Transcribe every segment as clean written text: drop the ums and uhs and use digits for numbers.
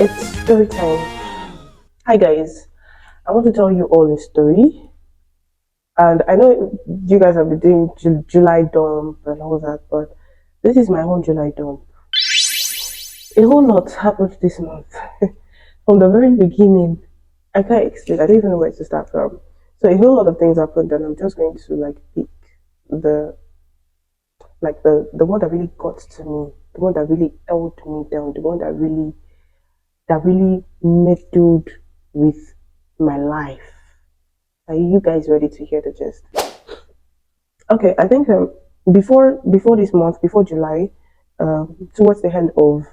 It's story time. Hi guys, I want to tell you all a story. And I know you guys have been doing July dump and all that, but this is my own July dump. A whole lot happened this month. From the very beginning, I can't explain. I don't even know where to start from. So a whole lot of things happened, and I'm just going to like pick the the one that really got to me, the one that really held me down, the one that really meddled with my life. Are you guys ready to hear the gist? Okay, I think before this month, before July, towards the end of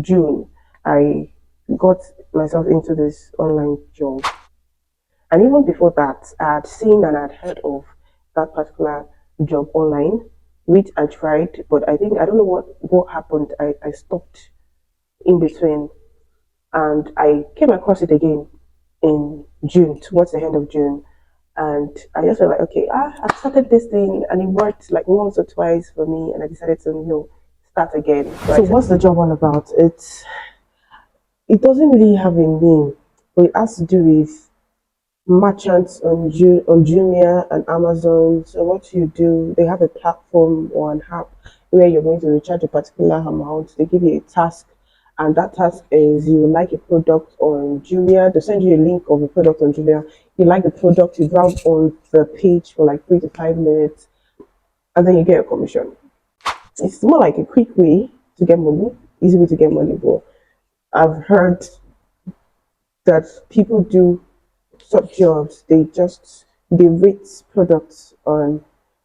June, I got myself into this online job, and even before that, I had seen and I'd heard of that particular job online, which I tried, but I don't know what happened. I stopped in between, and I came across it again in June, towards the end of June. And I just felt like, okay, I've started this thing and it worked like once or twice for me, and I decided to, start again. So what's the job all about? It doesn't really have a name, but it has to do with merchants on Jumia and Amazon. So what you do, they have a platform or an app where you're going to recharge a particular amount. They give you a task, and that task is you like a product on Jumia. They send you a link of a product on Jumia. You like the product, you browse on the page for like 3 to 5 minutes, and then you get a commission. It's more like a quick way to get money, easy way to get money. But I've heard that people do such jobs, they rate products on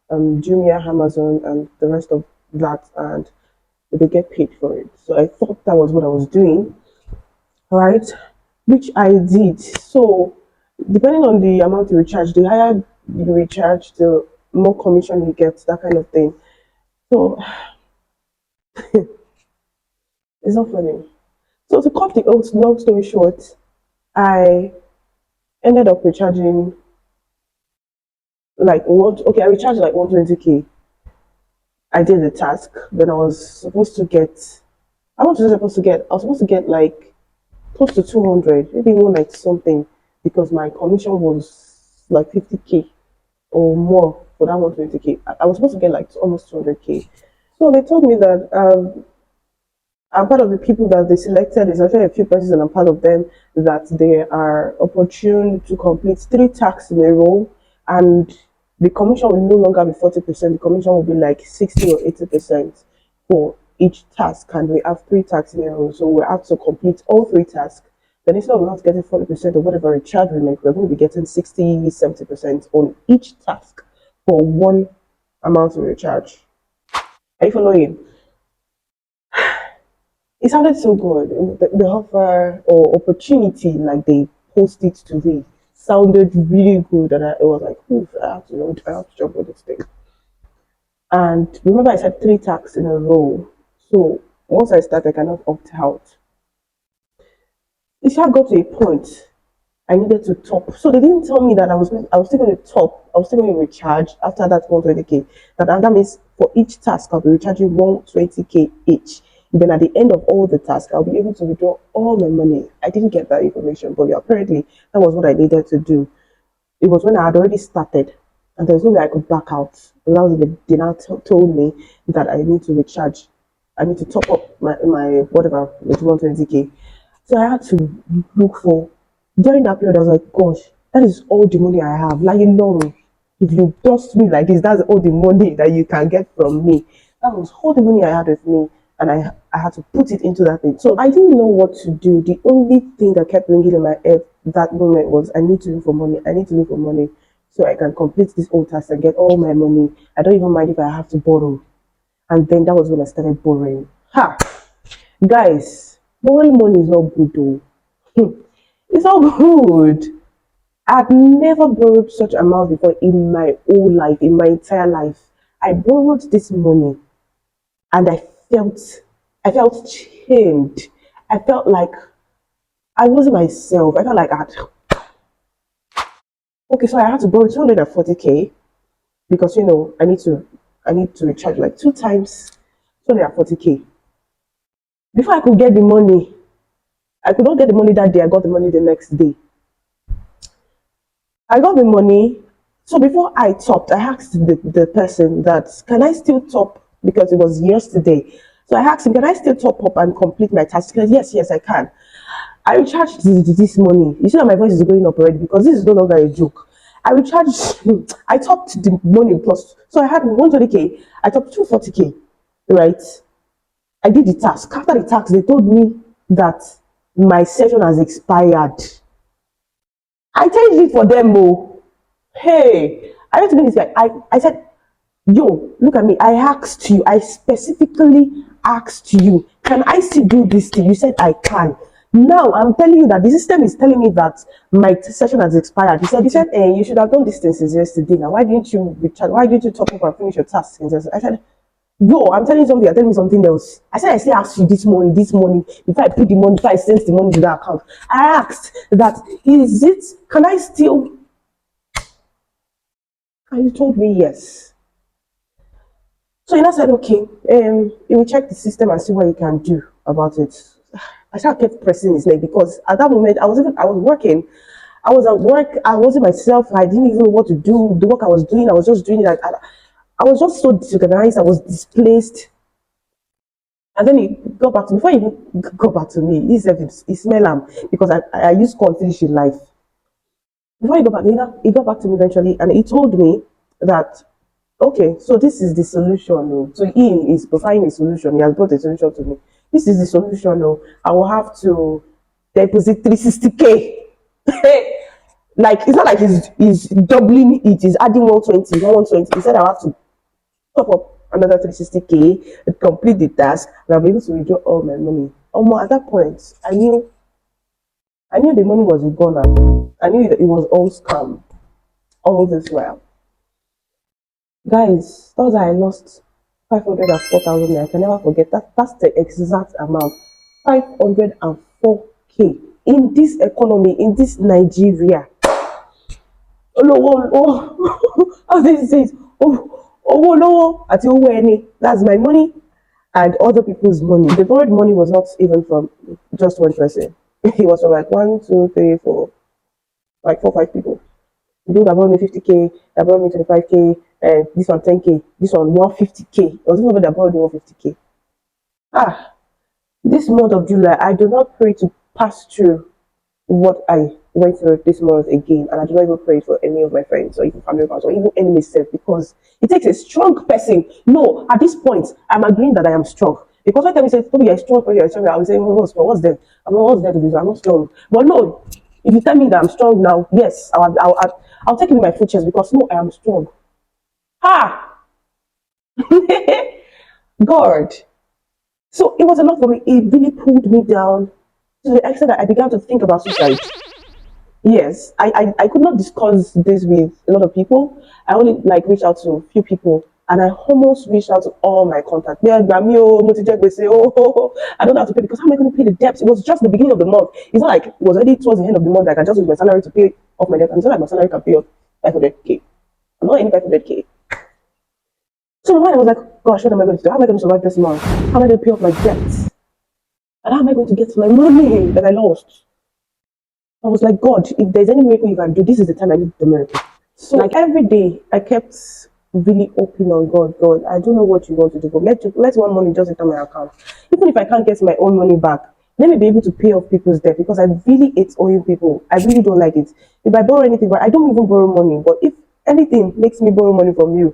Jumia, Amazon, and the rest of that, and they get paid for it. So I thought that was what I was doing, right? Which I did. So depending on the amount you recharge, the higher you recharge, the more commission you get, that kind of thing. So it's not funny. So to cut the long story short, I ended up recharging like what? Okay, I recharged like 120k. I did the task. Then I was supposed to get. How much was I supposed to get? I was supposed to get like close to 200, maybe more like something, because my commission was like 50k or more for that 120k. I was supposed to get like almost 200k. So they told me that I'm part of the people that they selected. There's actually a few persons, and I'm part of them, that they are opportune to complete 3 tasks in a row, and the commission will no longer be 40%. The commission will be like 60 or 80% for each task, and we have 3 tasks in a row, so we have to complete all 3 tasks. Then instead of not getting 40% of whatever recharge we make, we're going to be getting 60, 70% on each task for one amount of recharge. Are you following? It sounded so good. The offer or opportunity, like they post it to me, sounded really good, and it was like, oof, I have to jump on this thing. And remember, I said 3 tasks in a row. So once I start, I cannot opt out. It had got to a point I needed to top. So they didn't tell me that I was still going to top. I was still going to recharge after that 120k. That means for each task I'll be recharging 120k each. Then at the end of all the tasks, I'll be able to withdraw all my money. I didn't get that information, but apparently that was what I needed to do. It was when I had already started, and there's no way I could back out. And that was when they now told me that I need to recharge. I need to top up my whatever with 120k. So I had to look for, during that period, I was like, gosh, that is all the money I have. Like, if you trust me like this, that's all the money that you can get from me. That was all the money I had with me, and I had to put it into that thing. So I didn't know what to do. The only thing that kept ringing in my head that moment was, I need to look for money. I need to look for money so I can complete this old task and get all my money. I don't even mind if I have to borrow. And then that was when I started borrowing. Ha! Guys, borrowing money is not good though. It's not good. I've never borrowed such amount before in my whole life, in my entire life. I borrowed this money, and felt I felt chained. I felt like I wasn't myself. I felt like I had, okay, so I had to borrow 240k because I need to recharge like 2 times 240k. Before I could get the money, I could not get the money that day. I got the money the next day. I got the money. So before I topped, I asked the person that, can I still top? Because it was yesterday. So I asked him, can I still top up and complete my task? He said, yes, yes, I can. I recharged this money. You see that my voice is going up already because this is no longer a joke. I recharged, I topped the money plus. So I had 120K, I topped 240K, right? I did the task. After the task, they told me that my session has expired. I changed it for them, oh. Hey, I went to meet this guy. I said, yo, look at me. I asked you, I specifically asked you, can I still do this thing? You said I can. Now I'm telling you that the system is telling me that my session has expired. He said, you should have done this thing since yesterday. Now, why didn't you recharge? Why didn't you top up and finish your task? I said, yo, I'm telling you something, you're telling me something else. I said, I still asked you this morning, before I put the money, before I sent the money to that account. I asked that, can I still? And you told me yes. So he now said, okay, he will check the system and see what he can do about it. I started kept pressing his neck because at that moment I was working. I was at work, I wasn't myself, I didn't even know what to do. The work I was doing, I was just doing it. I was just so disorganized, I was displaced. And then he got back to me. Before he even got back to me, he smelled because I used confidence in life. Before he got back to me eventually and he told me that, okay, so this is the solution. Oh. So he is providing a solution. He has brought a solution to me. This is the solution. Oh. I will have to deposit 360K. Like, it's not like he's doubling it, he's adding 120. He said I have to top up another 360K, complete the task, and I'll be able to withdraw all my money. Almost at that point, I knew the money was a goner. I knew that it was all scam. All this while. Guys, that was how I lost 504,000. I can never forget that. That's the exact amount. 504K in this economy, in this Nigeria. How they say it? That's my money and other people's money. The borrowed money was not even from just one person. It was from like 1, 2, 3, 4, like 4, 5 people. People that borrowed me 50K, that borrowed me 25K, and this one 10K, this one 150K. It was nobody that borrowed me 150K. This month of July, I do not pray to pass through what I went through this month again, and I do not even pray for any of my friends or even family members or even enemies self, because it takes a strong person. No, at this point, I'm agreeing that I am strong. Because when time say, "Toby, you're strong," I will say, what's there? What's there to do? I'm not strong. But no, if you tell me that I'm strong now, yes, I'll take it in my foot chest because no, I am strong. Ha! God. So it was a lot for me. It really pulled me down to the extent that I began to think about suicide. Yes, I could not discuss this with a lot of people. I only like reached out to a few people and I almost reached out to all my contacts. Yeah, Grammy, I don't have to pay because how am I going to pay the debts? It was just the beginning of the month. It's not like it was already towards the end of the month that I can just use my salary to pay off my debt. And it's not like my salary can pay off 500K. I'm not any 500K. So my mind was like, gosh, what am I going to do? How am I going to survive this month? How am I going to pay off my debts? And how am I going to get my money that I lost? I was like, God, if there's any miracle you can do, this is the time I need the miracle. So like every day, I kept really open on God. God, I don't know what you want to do, but let one money just enter my account. Even if I can't get my own money back, let me be able to pay off people's debt because I really hate owing people. I really don't like it. If I borrow anything, but I don't even borrow money. But if anything makes me borrow money from you,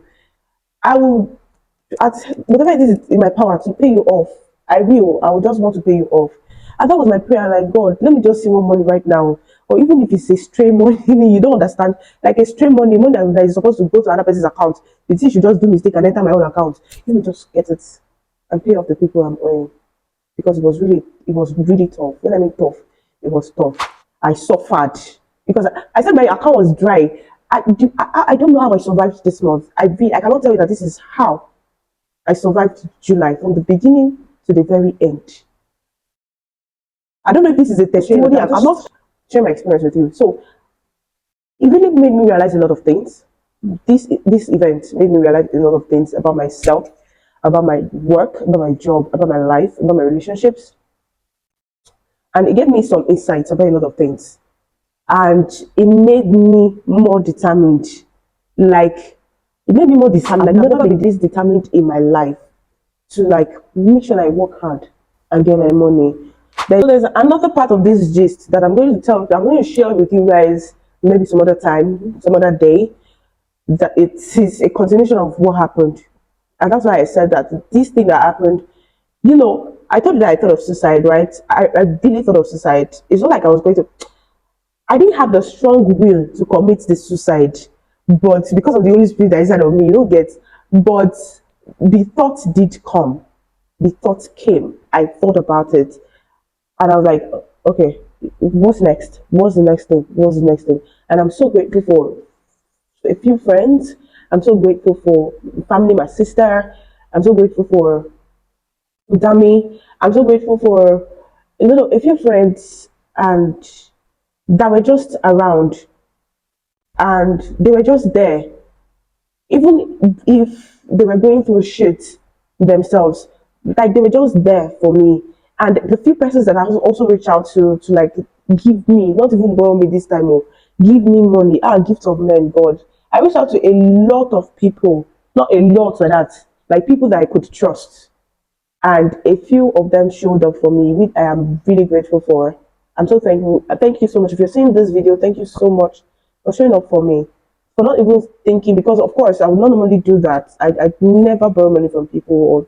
I will, at whatever it is in my power to pay you off. I will just want to pay you off. And that was my prayer, like, God, let me just see one money right now. Or even if it's a stray money, you don't understand. Like a stray money that is supposed to go to another person's account. The thing should just do mistake and enter my own account. Let me just get it and pay off the people I'm owing. Because it was really tough. When I mean tough, it was tough. I suffered. Because I said my account was dry. I don't know how I survived this month. I cannot tell you that this is how I survived July from the beginning to the very end. I don't know if this is a testimony. I'm not sharing my experience with you. So it really made me realize a lot of things. This event made me realize a lot of things about myself, about my work, about my job, about my life, about my relationships. and it gave me some insights about a lot of things, and it made me more determined. Like, it made me more determined. Like, I've never been this determined in my life to like make sure I work hard and get my money. There's another part of this gist that I'm going to share with you guys maybe some other time, some other day. That it is a continuation of what happened, and that's why I said that this thing that happened. I told you that I thought of suicide, right? I really thought of suicide. It's not like I was going to. I didn't have the strong will to commit the suicide, but because of the Holy Spirit that is inside of me, you don't get. But the thought did come. The thought came. I thought about it, and I was like, okay, what's next? What's the next thing? What's the next thing? And I'm so grateful for a few friends. I'm so grateful for family, my sister. I'm so grateful for Dami. I'm so grateful for a few friends and that were just around, and they were just there. Even if they were going through shit themselves, like they were just there for me. And the few persons that I also reached out to like give me, not even borrow me this time, or give me money, gift of men, God. I reached out to a lot of people, not a lot like that, like people that I could trust, and a few of them showed up for me, which I am really grateful for. I'm so thankful. Thank you so much. If you're seeing this video, thank you so much for showing up for me. For not even thinking, because of course I would not normally do that. I never borrow money from people or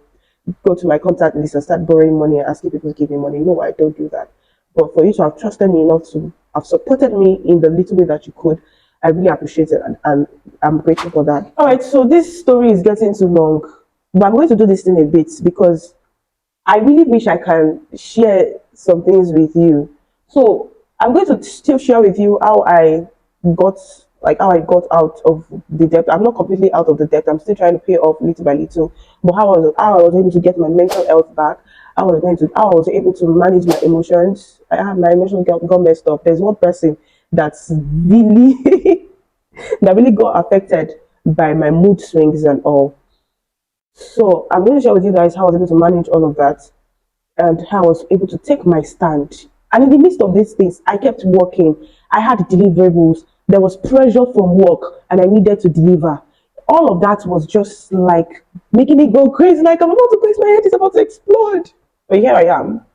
go to my contact list and start borrowing money and asking people to give me money. No, I don't do that. But for you to have trusted me enough to have supported me in the little way that you could, I really appreciate it, and I'm grateful for that. All right, so this story is getting too long, but I'm going to do this in a bit because I really wish I can share some things with you. So I'm going to still share with you got how I got out of the debt. I'm not completely out of the debt. I'm still trying to pay off little by little. But how I was able to get my mental health back. How I was able to manage my emotions. My emotions got messed up. There's one person that's really that really got affected by my mood swings and all. So I'm going to share with you guys how I was able to manage all of that and how I was able to take my stand. And in the midst of these things, I kept working. I had deliverables. There was pressure from work, and I needed to deliver. All of that was just like making me go crazy. Like, I'm about to crazy, my head is about to explode. But here I am.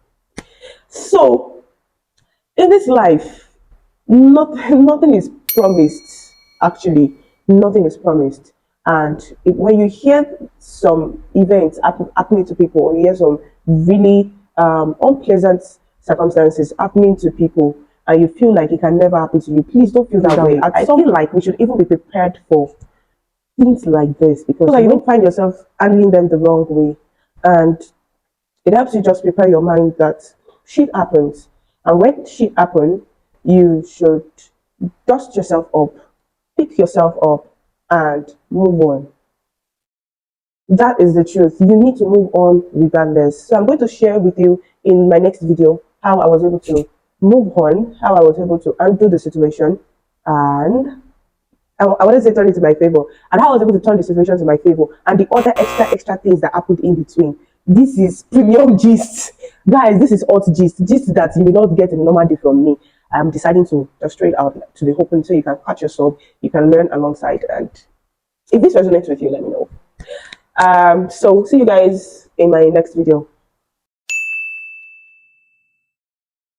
So in this life, nothing is promised. Actually, nothing is promised. And when you hear some events happening to people, or you hear some really unpleasant circumstances happening to people, and you feel like it can never happen to you, please don't feel that way. I feel like we should even be prepared for things like this, because so you don't find yourself handling them the wrong way. And it helps you just prepare your mind that shit happens. And when shit happens, you should dust yourself up, pick yourself up, and move on. That is the truth. You need to move on regardless. So I'm going to share with you in my next video how I was able to move on, how I was able to undo the situation, and I want to say turn it to my favor, and how I was able to turn the situation to my favor, and the other extra things that happened in between. This is premium gist, guys. This is hot gist that you will not get in a normal day from me. I'm deciding to just straight out to the open, so you can catch yourself, you can learn alongside, and if this resonates with you, let me know. So see you guys in my next video.